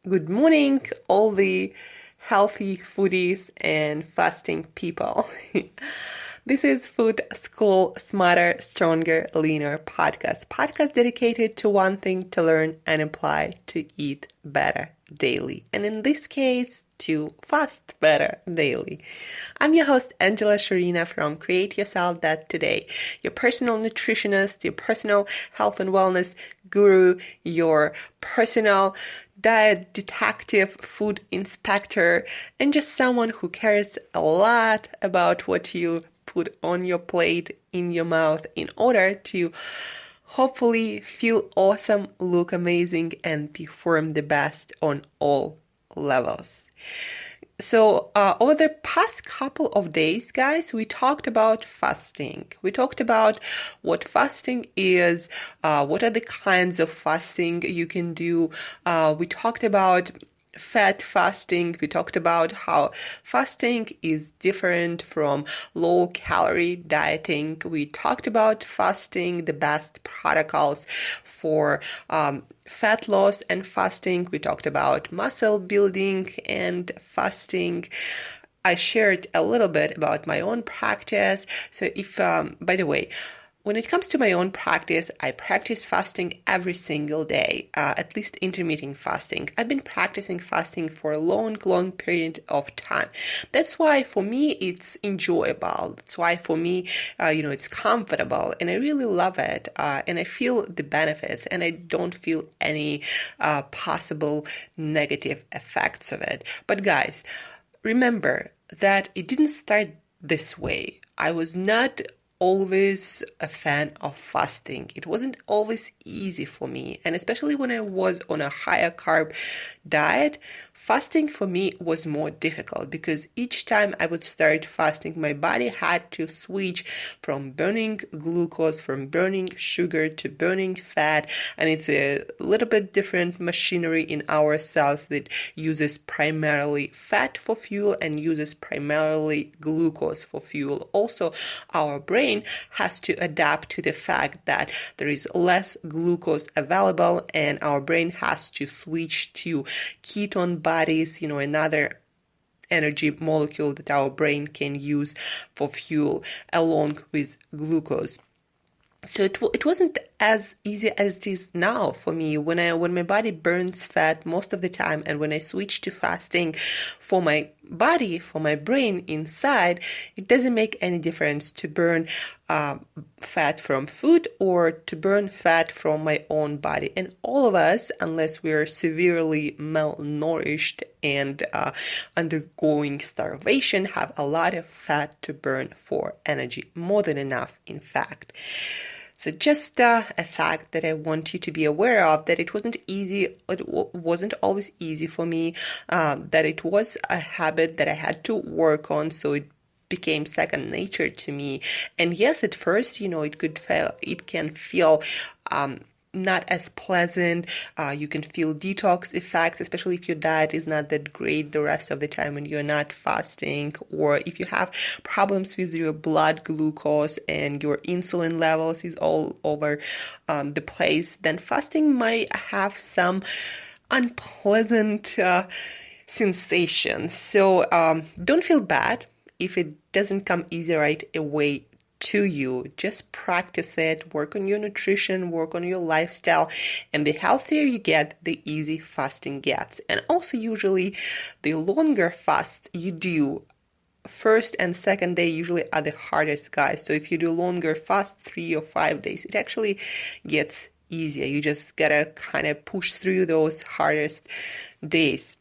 Good morning, all the healthy foodies and fasting people. This is Food School Smarter, Stronger, Leaner podcast dedicated to one thing: to learn and apply to eat better daily. And in this case, to fast better daily. I'm your host, Shurina from Create Yourself That Today, your personal nutritionist, your personal health and wellness guru, your personal diet detective, food inspector, and just someone who cares a lot about what you put on your plate, in your mouth, in order to hopefully feel awesome, look amazing, and perform the best on all levels. So over the past couple of days, guys, we talked about fasting. We talked about what fasting is, what are the kinds of fasting you can do. We talked about fat fasting. We talked about how fasting is different from low-calorie dieting. We talked about fasting, the best protocols for fat loss and fasting. We talked about muscle building and fasting. I shared a little bit about my own practice. So if, by the way, when it comes to my own practice, I practice fasting every single day, at least intermittent fasting. I've been practicing fasting for a long period of time. That's why for me, it's enjoyable. That's why for me, it's comfortable, and I really love it. And I feel the benefits, and I don't feel any possible negative effects of it. But guys, remember that it didn't start this way. I was not always a fan of fasting. It wasn't always easy for me, and especially when I was on a higher carb diet, fasting for me was more difficult because each time I would start fasting, my body had to switch from burning glucose, from burning sugar to burning fat, and it's a little bit different machinery in our cells that uses primarily fat for fuel and uses primarily glucose for fuel. Also, our brain has to adapt to the fact that there is less glucose available, and our brain has to switch to ketone bodies, another energy molecule that our brain can use for fuel along with glucose. So it wasn't as easy as it is now for me when my body burns fat most of the time, and when I switch to fasting for my body, for my brain inside, it doesn't make any difference to burn fat from food or to burn fat from my own body. And all of us, unless we are severely malnourished and undergoing starvation, have a lot of fat to burn for energy, more than enough, in fact. So just a fact that I want you to be aware of, that it wasn't easy, it wasn't always easy for me, that it was a habit that I had to work on, so it became second nature to me. And yes, at first, it can feel not as pleasant. You can feel detox effects, especially if your diet is not that great the rest of the time when you're not fasting, or if you have problems with your blood glucose and your insulin levels is all over the place, then fasting might have some unpleasant sensations. So don't feel bad if it doesn't come easy right away to you. Just practice it, work on your nutrition, work on your lifestyle, and the healthier you get, the easy fasting gets. And also, usually the longer fast you do, first and second day usually are the hardest, guys. So if you do longer fast, 3 or 5 days, it actually gets easier. You just gotta kind of push through those hardest days.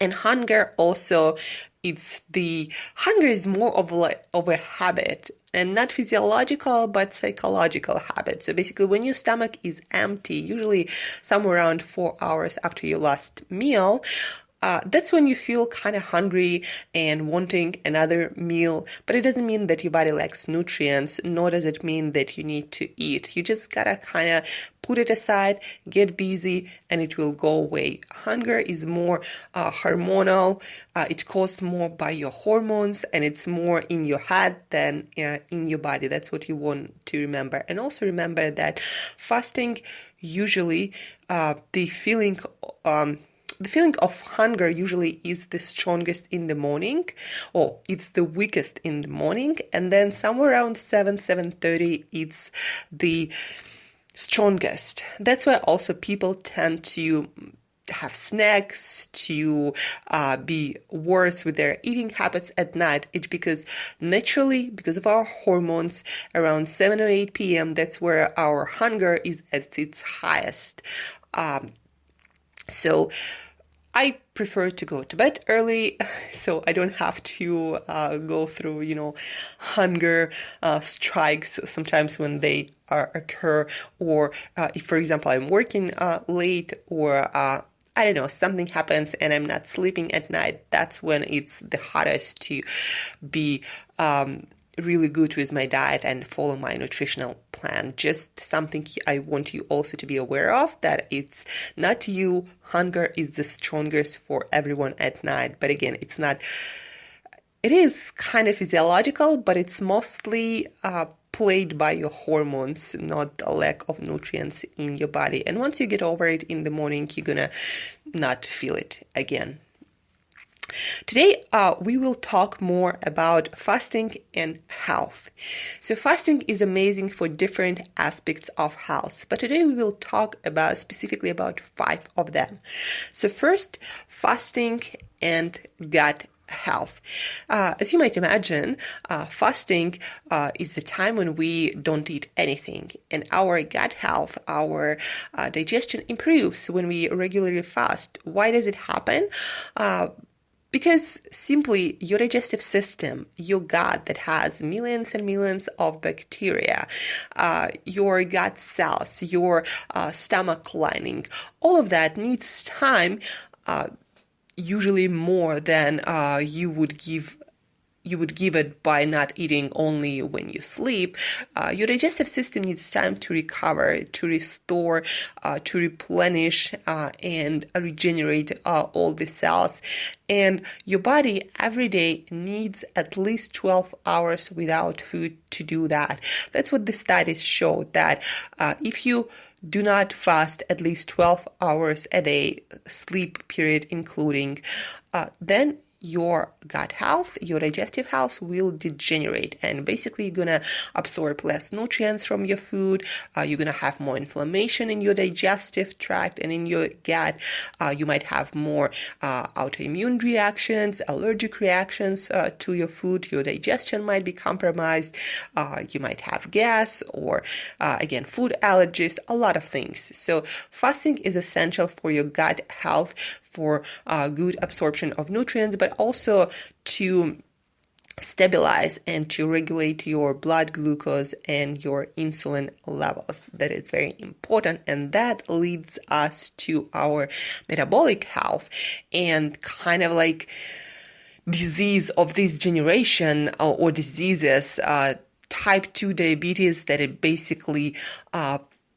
And hunger also, hunger is more of a habit, and not physiological, but psychological habit. So basically, when your stomach is empty, usually somewhere around 4 hours after your last meal, that's when you feel kind of hungry and wanting another meal. But it doesn't mean that your body lacks nutrients, nor does it mean that you need to eat. You just gotta kind of put it aside, get busy, and it will go away. Hunger is more hormonal. It's caused more by your hormones, and it's more in your head than in your body. That's what you want to remember. And also remember that fasting, usually the feeling the feeling of hunger usually is the strongest in the morning, or it's the weakest in the morning, and then somewhere around 7:30 it's the strongest. That's why also people tend to have snacks, to be worse with their eating habits at night. It's because naturally, because of our hormones, around 7 or 8 p.m., that's where our hunger is at its highest. So I prefer to go to bed early so I don't have to go through, hunger strikes sometimes when they occur, or if, for example, I'm working late, or I don't know, something happens and I'm not sleeping at night. That's when it's the hardest to be really good with my diet and follow my nutritional plan. Just something I want you also to be aware of, that it's not you. Hunger is the strongest for everyone at night. But again, it is kind of physiological, but it's mostly played by your hormones, not a lack of nutrients in your body. And once you get over it in the morning, you're gonna not feel it again. Today, we will talk more about fasting and health. So fasting is amazing for different aspects of health, but today we will talk specifically about 5 of them. So first, fasting and gut health. As you might imagine, fasting is the time when we don't eat anything, and our gut health, our digestion improves when we regularly fast. Why does it happen? Because simply your digestive system, your gut that has millions and millions of bacteria, your gut cells, your stomach lining, all of that needs time, usually more than you would give it by not eating only when you sleep. Your digestive system needs time to recover, to restore, to replenish, and regenerate all the cells. And your body every day needs at least 12 hours without food to do that. That's what the studies show, that if you do not fast at least 12 hours a day, sleep period including, then your gut health, your digestive health will degenerate, and basically you're gonna absorb less nutrients from your food. You're gonna have more inflammation in your digestive tract and in your gut. You might have more autoimmune reactions, allergic reactions to your food. Your digestion might be compromised. You might have gas, or again, food allergies, a lot of things. So fasting is essential for your gut health, for good absorption of nutrients, but also to stabilize and to regulate your blood glucose and your insulin levels. That is very important, and that leads us to our metabolic health and kind of like disease of this generation, or diseases, type 2 diabetes, that it basically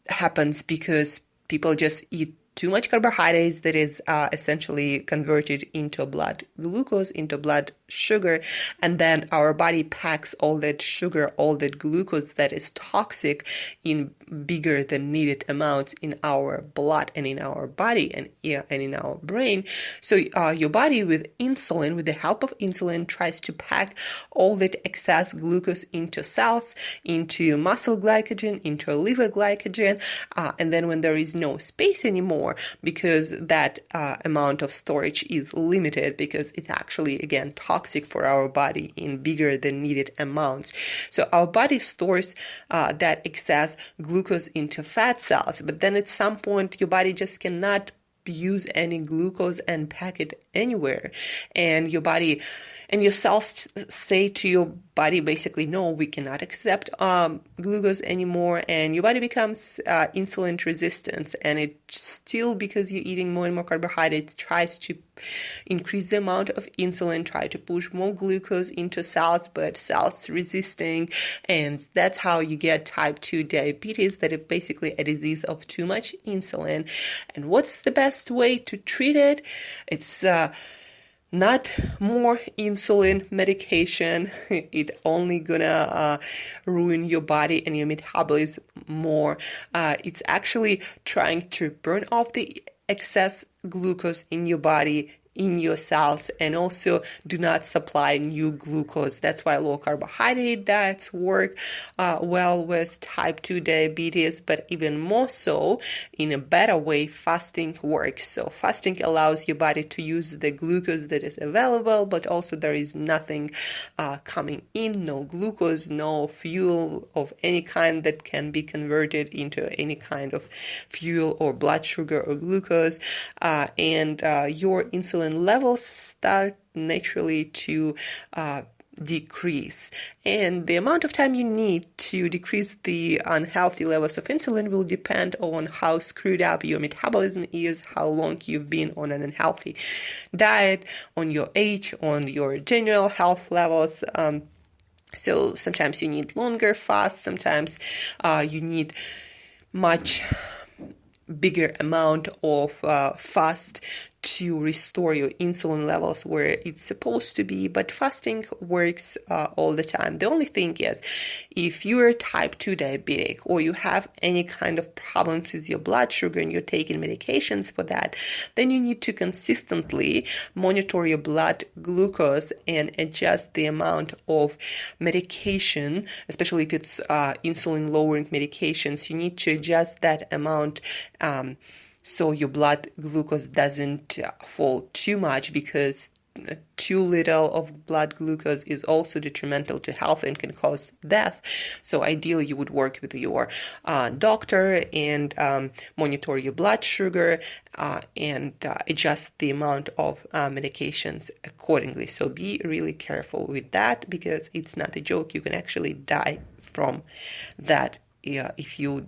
happens because people just eat too much carbohydrates that is essentially converted into blood glucose, into blood sugar, and then our body packs all that sugar, all that glucose that is toxic in bigger than needed amounts in our blood and in our body and in our brain. So your body with insulin, with the help of insulin, tries to pack all that excess glucose into cells, into muscle glycogen, into liver glycogen, and then when there is no space anymore, because that amount of storage is limited, because it's actually, again, toxic for our body in bigger than needed amounts. So our body stores that excess glucose into fat cells, but then at some point your body just cannot use any glucose and pack it anywhere, and your body and your cells say to your body basically, no, we cannot accept glucose anymore, and your body becomes insulin resistant, and it still, because you're eating more and more carbohydrates, tries to increase the amount of insulin, try to push more glucose into cells, but cells resisting, and that's how you get type 2 diabetes, that is basically a disease of too much insulin. And what's the best way to treat it? It's not more insulin medication. It only gonna ruin your body and your metabolism more. It's actually trying to burn off the excess glucose in your body, in your cells, and also do not supply new glucose. That's why low carbohydrate diets work well with type 2 diabetes, but even more so, in a better way, fasting works. So fasting allows your body to use the glucose that is available, but also there is nothing coming in, no glucose, no fuel of any kind that can be converted into any kind of fuel or blood sugar or glucose, and your insulin levels start naturally to decrease. And the amount of time you need to decrease the unhealthy levels of insulin will depend on how screwed up your metabolism is, how long you've been on an unhealthy diet, on your age, on your general health levels. So sometimes you need longer fasts, sometimes you need much bigger amount of fast to restore your insulin levels where it's supposed to be, but fasting works all the time. The only thing is, if you're type 2 diabetic or you have any kind of problems with your blood sugar and you're taking medications for that, then you need to consistently monitor your blood glucose and adjust the amount of medication, especially if it's insulin-lowering medications. You need to adjust that amount so your blood glucose doesn't fall too much, because too little of blood glucose is also detrimental to health and can cause death. So ideally you would work with your doctor and monitor your blood sugar and adjust the amount of medications accordingly. So be really careful with that, because it's not a joke. You can actually die from that if you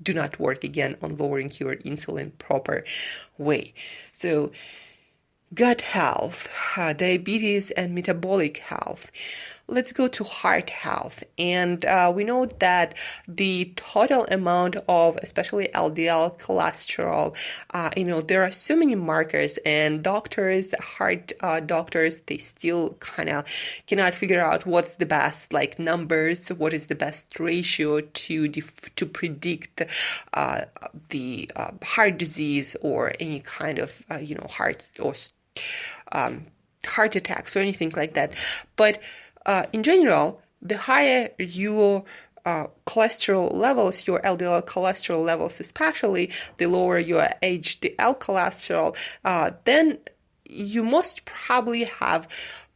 do not work again on lowering your insulin proper way. So gut health, diabetes, and metabolic health. Let's go to heart health. And we know that the total amount of, especially LDL cholesterol, there are so many markers, and heart doctors, they still kind of cannot figure out what's the best, numbers, what is the best ratio to predict the heart disease or any kind of, heart or heart attacks or anything like that. But in general, the higher your cholesterol levels, your LDL cholesterol levels especially, the lower your HDL cholesterol, then you most probably have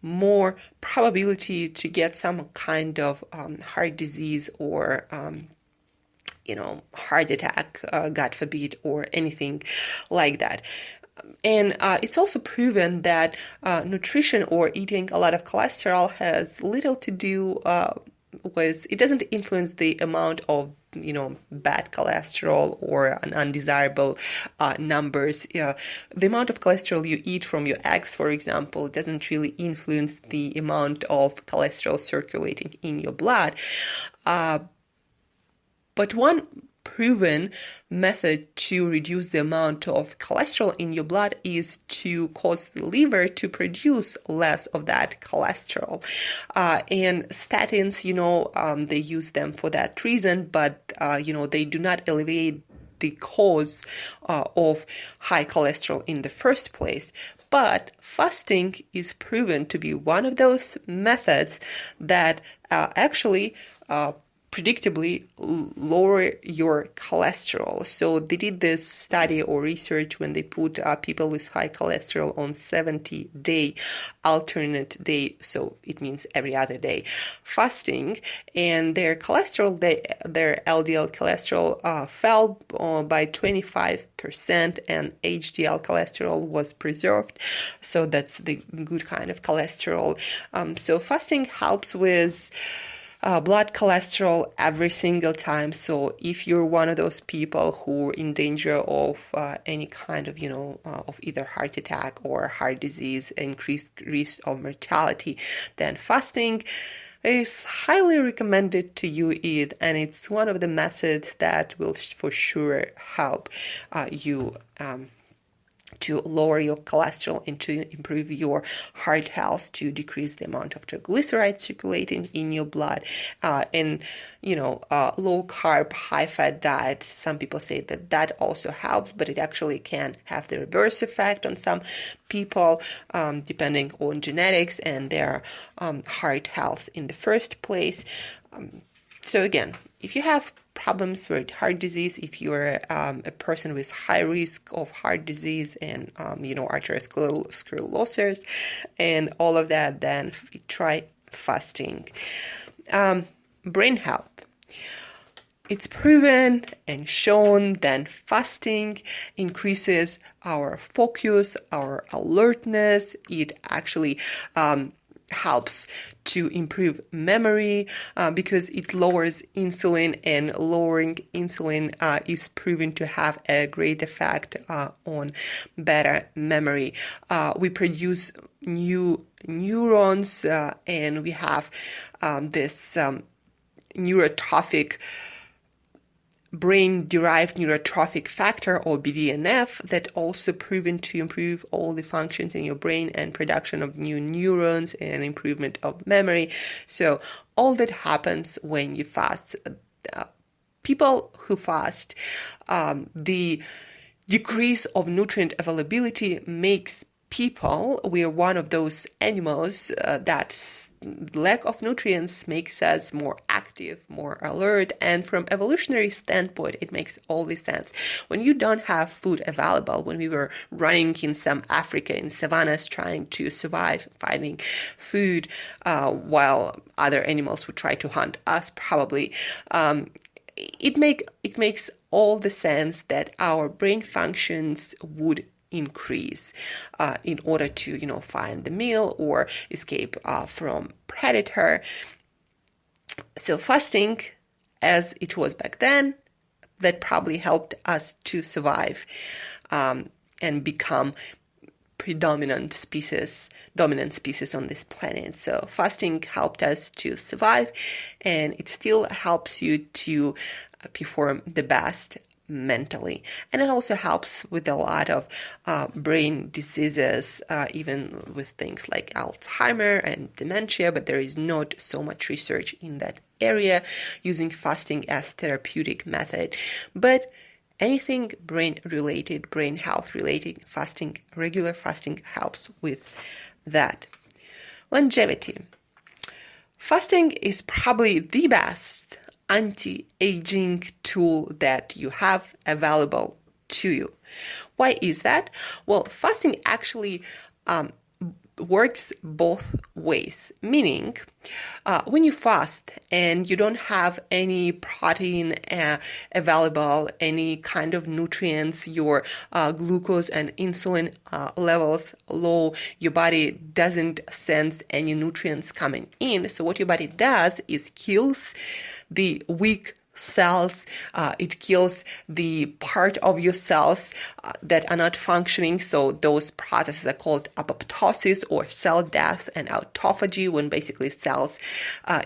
more probability to get some kind of heart disease or heart attack, God forbid, or anything like that. And it's also proven that nutrition or eating a lot of cholesterol has little to do with, it doesn't influence the amount of bad cholesterol or an undesirable numbers. The amount of cholesterol you eat from your eggs, for example, doesn't really influence the amount of cholesterol circulating in your blood. But one proven method to reduce the amount of cholesterol in your blood is to cause the liver to produce less of that cholesterol. And statins, they use them for that reason, but, they do not alleviate the cause of high cholesterol in the first place. But fasting is proven to be one of those methods that actually predictably lower your cholesterol. So they did this study or research when they put people with high cholesterol on 70-day alternate day, so it means every other day fasting, and their cholesterol, their LDL cholesterol fell by 25%, and HDL cholesterol was preserved. So that's the good kind of cholesterol. So fasting helps with blood cholesterol every single time. So if you're one of those people who are in danger of any kind of, of either heart attack or heart disease, increased risk of mortality, then fasting is highly recommended to you eat, and it's one of the methods that will for sure help you to lower your cholesterol and to improve your heart health, to decrease the amount of triglycerides circulating in your blood. And, low carb, high fat diet, some people say that also helps, but it actually can have the reverse effect on some people, depending on genetics and their heart health in the first place. So again, if you have problems with heart disease, if you're a person with high risk of heart disease and, arteriosclerosis and all of that, then try fasting. Brain health. It's proven and shown that fasting increases our focus, our alertness. It actually helps to improve memory because it lowers insulin, and lowering insulin is proven to have a great effect on better memory. We produce new neurons and we have this neurotrophic brain-derived neurotrophic factor, or BDNF, that also proven to improve all the functions in your brain and production of new neurons and improvement of memory. So all that happens when you fast. People who fast, the decrease of nutrient availability makes people, we are one of those animals that lack of nutrients makes us more active, more alert, and from evolutionary standpoint, it makes all the sense. When you don't have food available, when we were running in some Africa in savannas trying to survive, finding food while other animals would try to hunt us, probably, it makes all the sense that our brain functions would increase in order to find the meal or escape from predator. So fasting, as it was back then, that probably helped us to survive and become dominant species on this planet. So fasting helped us to survive, and it still helps you to perform the best mentally. And it also helps with a lot of brain diseases, even with things like Alzheimer and dementia, but there is not so much research in that area using fasting as therapeutic method. But anything brain-related, brain health-related, fasting, regular fasting helps with that. Longevity. Fasting is probably the best anti-aging tool that you have available to you. Why is that? Well, fasting actually works both ways, meaning when you fast and you don't have any protein available, any kind of nutrients, your glucose and insulin levels low, your body doesn't sense any nutrients coming in. So what your body does is kills the weak cells, it kills the part of your cells that are not functioning. So those processes are called apoptosis or cell death, and autophagy, when basically cells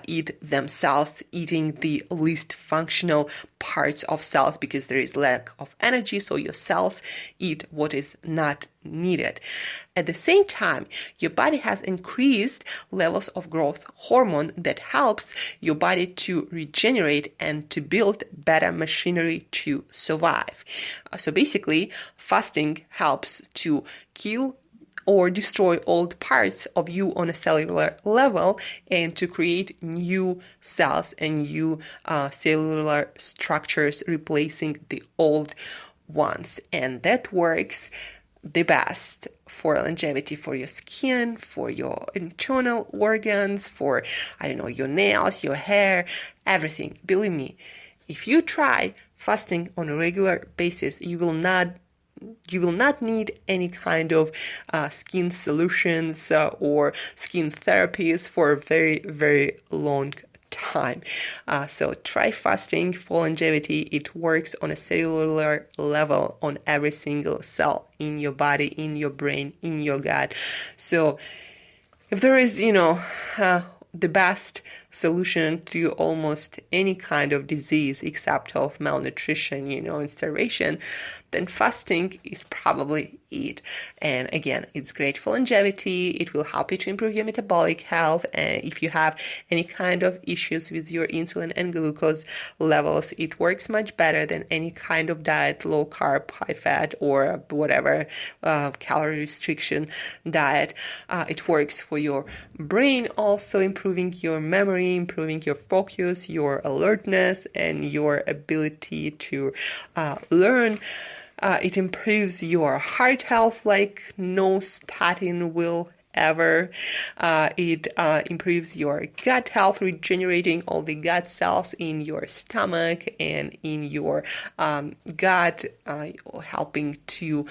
eat themselves, eating the least functional parts of cells because there is lack of energy. So your cells eat what is not needed. At the same time, your body has increased levels of growth hormone that helps your body to regenerate and to build better machinery to survive. So basically, fasting helps to kill or destroy old parts of you on a cellular level and to create new cells and new cellular structures replacing the old ones. And that works the best for longevity, for your skin, for your internal organs, for, your nails, your hair, everything. Believe me, if you try fasting on a regular basis, you will not need any kind of skin solutions or skin therapies for a very, very long time. So try fasting for longevity. It works on a cellular level on every single cell in your body, in your brain, in your gut. So if there is, the best solution to almost any kind of disease except of malnutrition, and starvation, then fasting is probably it. And again, it's great for longevity. It will help you to improve your metabolic health. And if you have any kind of issues with your insulin and glucose levels, it works much better than any kind of diet, low carb, high fat, or whatever calorie restriction diet. It works for your brain, also improving your memory, improving your focus, your alertness, and your ability to learn. It improves your heart health like no statin will ever. It improves your gut health, regenerating all the gut cells in your stomach and in your gut, helping to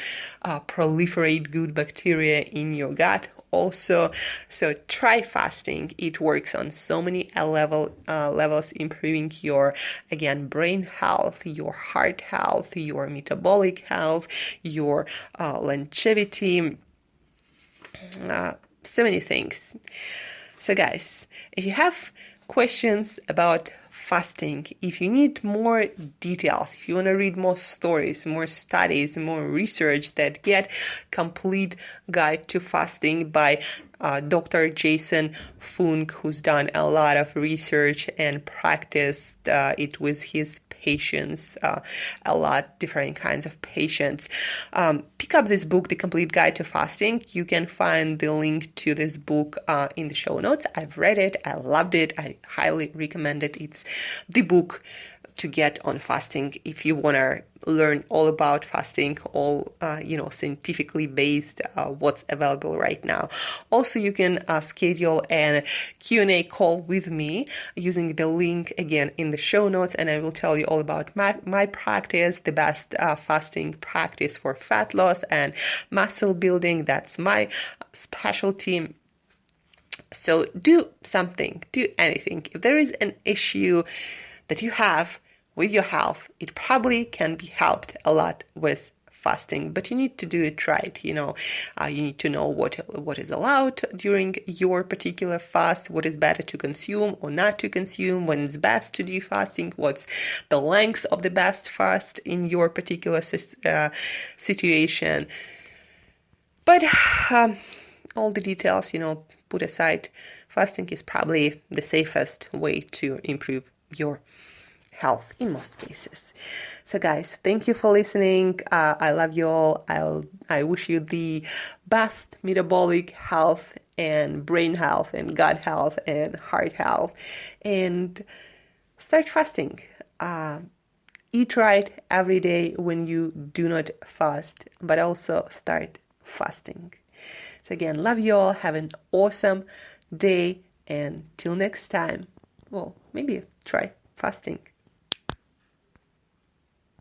proliferate good bacteria in your gut also. So try fasting. It works on so many levels, improving your, again, brain health, your heart health, your metabolic health, your longevity, so many things. So guys, if you have questions about fasting, if you need more details, if you want to read more stories, more studies, more research, that get complete guide to fasting by Dr. Jason Funk, who's done a lot of research and practiced it with his patients, a lot different kinds of patients. Pick up this book, The Complete Guide to Fasting. You can find the link to this book in the show notes. I've read it. I loved it. I highly recommend it. It's the book to get on fasting if you want to learn all about fasting, all scientifically based, what's available right now. Also, you can schedule a Q&A call with me using the link again in the show notes, and I will tell you all about my practice, the best fasting practice for fat loss and muscle building. That's my specialty. So do something, do anything. If there is an issue that you have with your health, it probably can be helped a lot with fasting, but you need to do it right. You need to know what is allowed during your particular fast, what is better to consume or not to consume, when it's best to do fasting, what's the length of the best fast in your particular situation. But all the details, put aside, fasting is probably the safest way to improve your health in most cases. So guys, thank you for listening. I love you all. I wish you the best metabolic health and brain health and gut health and heart health, and start fasting. Eat right every day when you do not fast, but also start fasting. So again, love you all. Have an awesome day, and till next time, well, maybe try fasting.